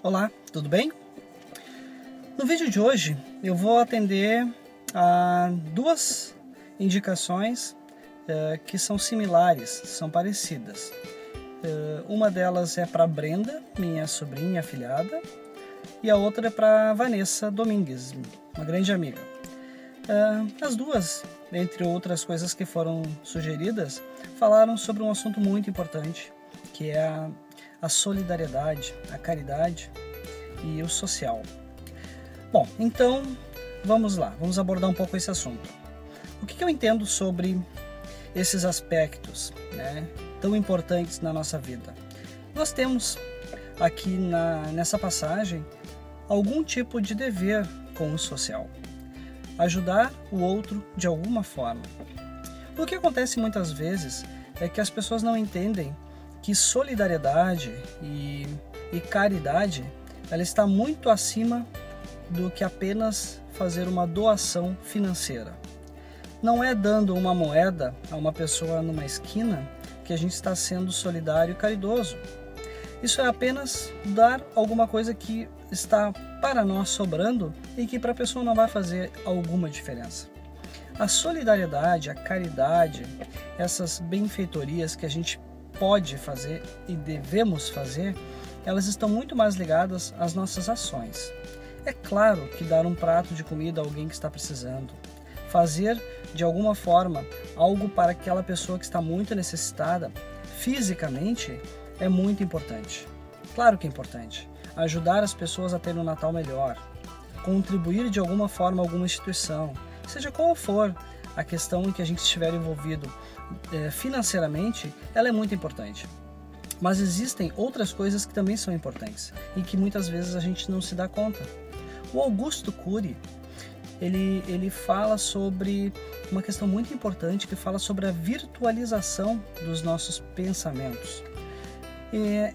Olá, tudo bem? No vídeo de hoje eu vou atender a duas indicações que são similares, são parecidas. Uma delas é para Brenda, minha sobrinha afilhada, e a outra é para Vanessa Domingues, uma grande amiga. As duas, entre outras coisas que foram sugeridas, falaram sobre um assunto muito importante, que é a solidariedade, a caridade e o social. Bom, então vamos lá, vamos abordar um pouco esse assunto. O que eu entendo sobre esses aspectos, tão importantes na nossa vida? Nós temos aqui nessa passagem algum tipo de dever com o social. Ajudar o outro de alguma forma. O que acontece muitas vezes é que as pessoas não entendem que solidariedade e caridade ela está muito acima do que apenas fazer uma doação financeira. Não é dando uma moeda a uma pessoa numa esquina que a gente está sendo solidário e caridoso. Isso é apenas dar alguma coisa que está para nós sobrando e que para a pessoa não vai fazer alguma diferença. A solidariedade, a caridade, essas benfeitorias que a gente pode fazer e devemos fazer, elas estão muito mais ligadas às nossas ações. É claro que dar um prato de comida a alguém que está precisando, fazer de alguma forma algo para aquela pessoa que está muito necessitada fisicamente é muito importante. Claro que é importante. Ajudar as pessoas a terem um Natal melhor, contribuir de alguma forma a alguma instituição, seja qual for a questão em que a gente estiver envolvido financeiramente, ela é muito importante. Mas existem outras coisas que também são importantes e que muitas vezes a gente não se dá conta. O Augusto Cury, ele fala sobre uma questão muito importante que fala sobre a virtualização dos nossos pensamentos.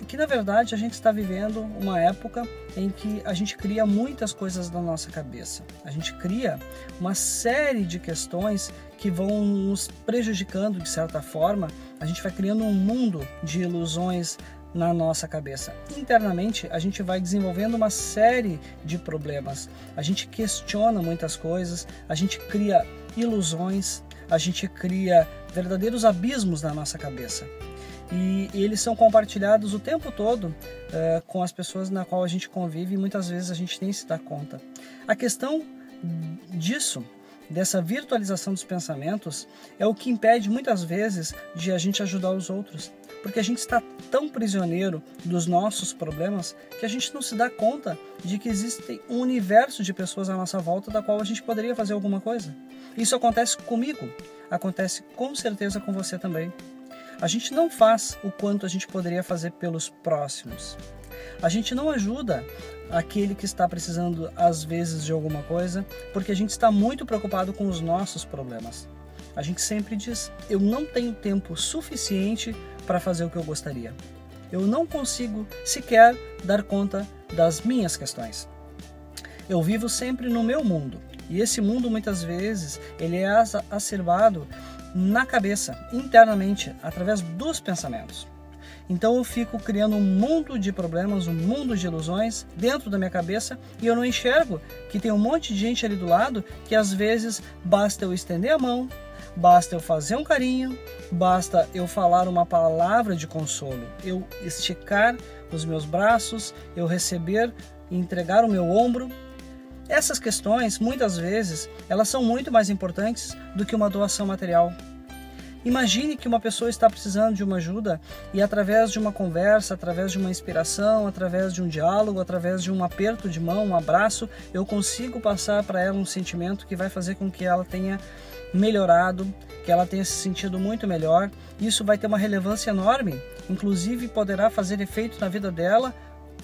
Que na verdade a gente está vivendo uma época em que a gente cria muitas coisas na nossa cabeça. A gente cria uma série de questões que vão nos prejudicando de certa forma. A gente vai criando um mundo de ilusões na nossa cabeça. Internamente a gente vai desenvolvendo uma série de problemas. A gente questiona muitas coisas, a gente cria ilusões, a gente cria verdadeiros abismos na nossa cabeça. E eles são compartilhados o tempo todo com as pessoas na qual a gente convive e muitas vezes a gente nem se dá conta. A questão dessa virtualização dos pensamentos, é o que impede muitas vezes de a gente ajudar os outros. Porque a gente está tão prisioneiro dos nossos problemas que a gente não se dá conta de que existe um universo de pessoas à nossa volta da qual a gente poderia fazer alguma coisa. Isso acontece comigo, acontece com certeza com você também. A gente não faz o quanto a gente poderia fazer pelos próximos. A gente não ajuda aquele que está precisando às vezes de alguma coisa, porque a gente está muito preocupado com os nossos problemas. A gente sempre diz, eu não tenho tempo suficiente para fazer o que eu gostaria. Eu não consigo sequer dar conta das minhas questões. Eu vivo sempre no meu mundo, e esse mundo muitas vezes ele é acerbado na cabeça, internamente, através dos pensamentos. Então eu fico criando um mundo de problemas, um mundo de ilusões dentro da minha cabeça e eu não enxergo que tem um monte de gente ali do lado que às vezes basta eu estender a mão, basta eu fazer um carinho, basta eu falar uma palavra de consolo, eu esticar os meus braços, eu receber e entregar o meu ombro. Essas questões, muitas vezes, elas são muito mais importantes do que uma doação material. Imagine que uma pessoa está precisando de uma ajuda e através de uma conversa, através de uma inspiração, através de um diálogo, através de um aperto de mão, um abraço, eu consigo passar para ela um sentimento que vai fazer com que ela tenha melhorado, que ela tenha se sentido muito melhor. Isso vai ter uma relevância enorme, inclusive poderá fazer efeito na vida dela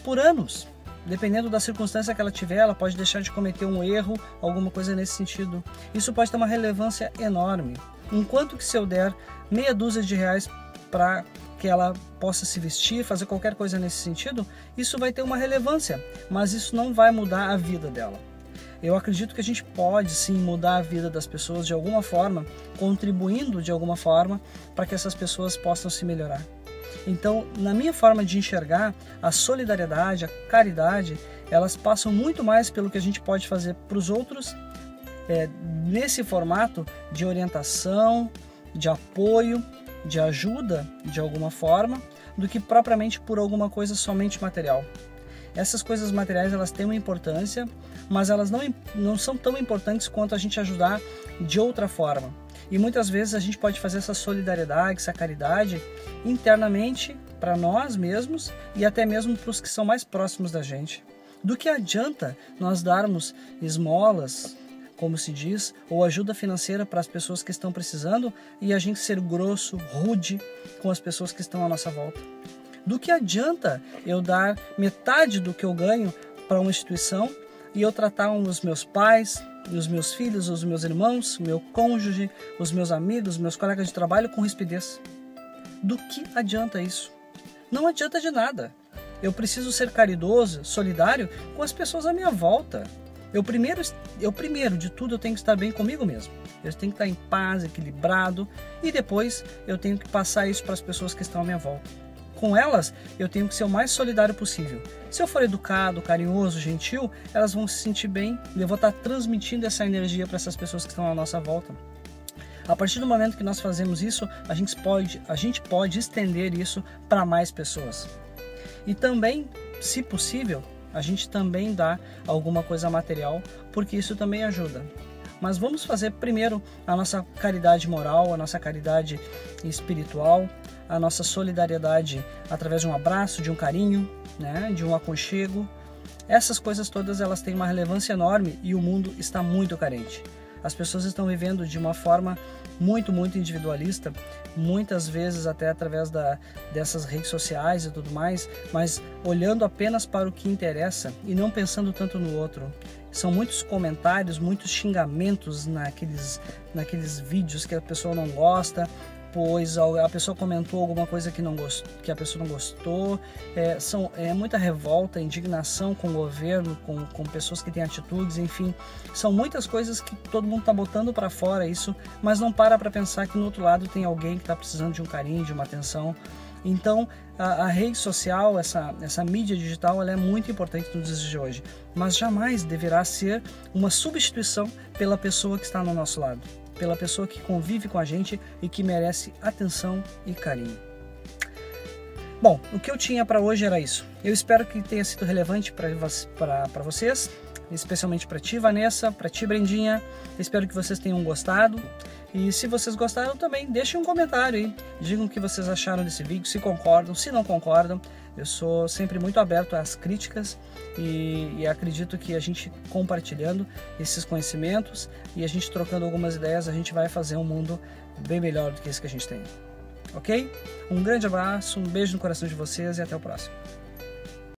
por anos. Dependendo da circunstância que ela tiver, ela pode deixar de cometer um erro, alguma coisa nesse sentido. Isso pode ter uma relevância enorme. Enquanto que se eu der meia dúzia de reais para que ela possa se vestir, fazer qualquer coisa nesse sentido, isso vai ter uma relevância, mas isso não vai mudar a vida dela. Eu acredito que a gente pode sim mudar a vida das pessoas de alguma forma, contribuindo de alguma forma para que essas pessoas possam se melhorar. Então, na minha forma de enxergar, a solidariedade, a caridade, elas passam muito mais pelo que a gente pode fazer para os outros, nesse formato de orientação, de apoio, de ajuda de alguma forma, do que propriamente por alguma coisa somente material. Essas coisas materiais, elas têm uma importância, mas elas não são tão importantes quanto a gente ajudar de outra forma. E muitas vezes a gente pode fazer essa solidariedade, essa caridade internamente para nós mesmos e até mesmo para os que são mais próximos da gente. Do que adianta nós darmos esmolas, como se diz, ou ajuda financeira para as pessoas que estão precisando e a gente ser grosso, rude com as pessoas que estão à nossa volta? Do que adianta eu dar metade do que eu ganho para uma instituição e eu tratar os meus pais, os meus filhos, os meus irmãos, o meu cônjuge, os meus amigos, os meus colegas de trabalho com rispidez? Do que adianta isso? Não adianta de nada. Eu preciso ser caridoso, solidário com as pessoas à minha volta. Eu primeiro de tudo eu tenho que estar bem comigo mesmo. Eu tenho que estar em paz, equilibrado, e depois eu tenho que passar isso para as pessoas que estão à minha volta. Com elas, eu tenho que ser o mais solidário possível. Se eu for educado, carinhoso, gentil, elas vão se sentir bem e eu vou estar transmitindo essa energia para essas pessoas que estão à nossa volta. A partir do momento que nós fazemos isso, a gente pode estender isso para mais pessoas. E também, se possível, a gente também dá alguma coisa material, porque isso também ajuda. Mas vamos fazer primeiro a nossa caridade moral, a nossa caridade espiritual, a nossa solidariedade através de um abraço, de um carinho, né, de um aconchego. Essas coisas todas, elas têm uma relevância enorme e o mundo está muito carente. As pessoas estão vivendo de uma forma muito individualista, muitas vezes até através dessas redes sociais e tudo mais, mas olhando apenas para o que interessa e não pensando tanto no outro. São muitos comentários, muitos xingamentos naqueles vídeos que a pessoa não gosta, pois a pessoa comentou alguma coisa que a pessoa não gostou. É muita revolta, indignação com o governo, com pessoas que têm atitudes, enfim. São muitas coisas que todo mundo está botando para fora isso, mas não para pensar que no outro lado tem alguém que está precisando de um carinho, de uma atenção. Então, a rede social, essa mídia digital, ela é muito importante nos dias de hoje, mas jamais deverá ser uma substituição pela pessoa que está no nosso lado, pela pessoa que convive com a gente e que merece atenção e carinho. Bom, o que eu tinha para hoje era isso. Eu espero que tenha sido relevante para vocês, especialmente para ti, Vanessa, para ti, Brendinha. Espero que vocês tenham gostado. E se vocês gostaram também, deixem um comentário aí. Digam o que vocês acharam desse vídeo, se concordam, se não concordam. Eu sou sempre muito aberto às críticas e acredito que a gente compartilhando esses conhecimentos e a gente trocando algumas ideias, a gente vai fazer um mundo bem melhor do que esse que a gente tem. Ok? Um grande abraço, um beijo no coração de vocês e até o próximo.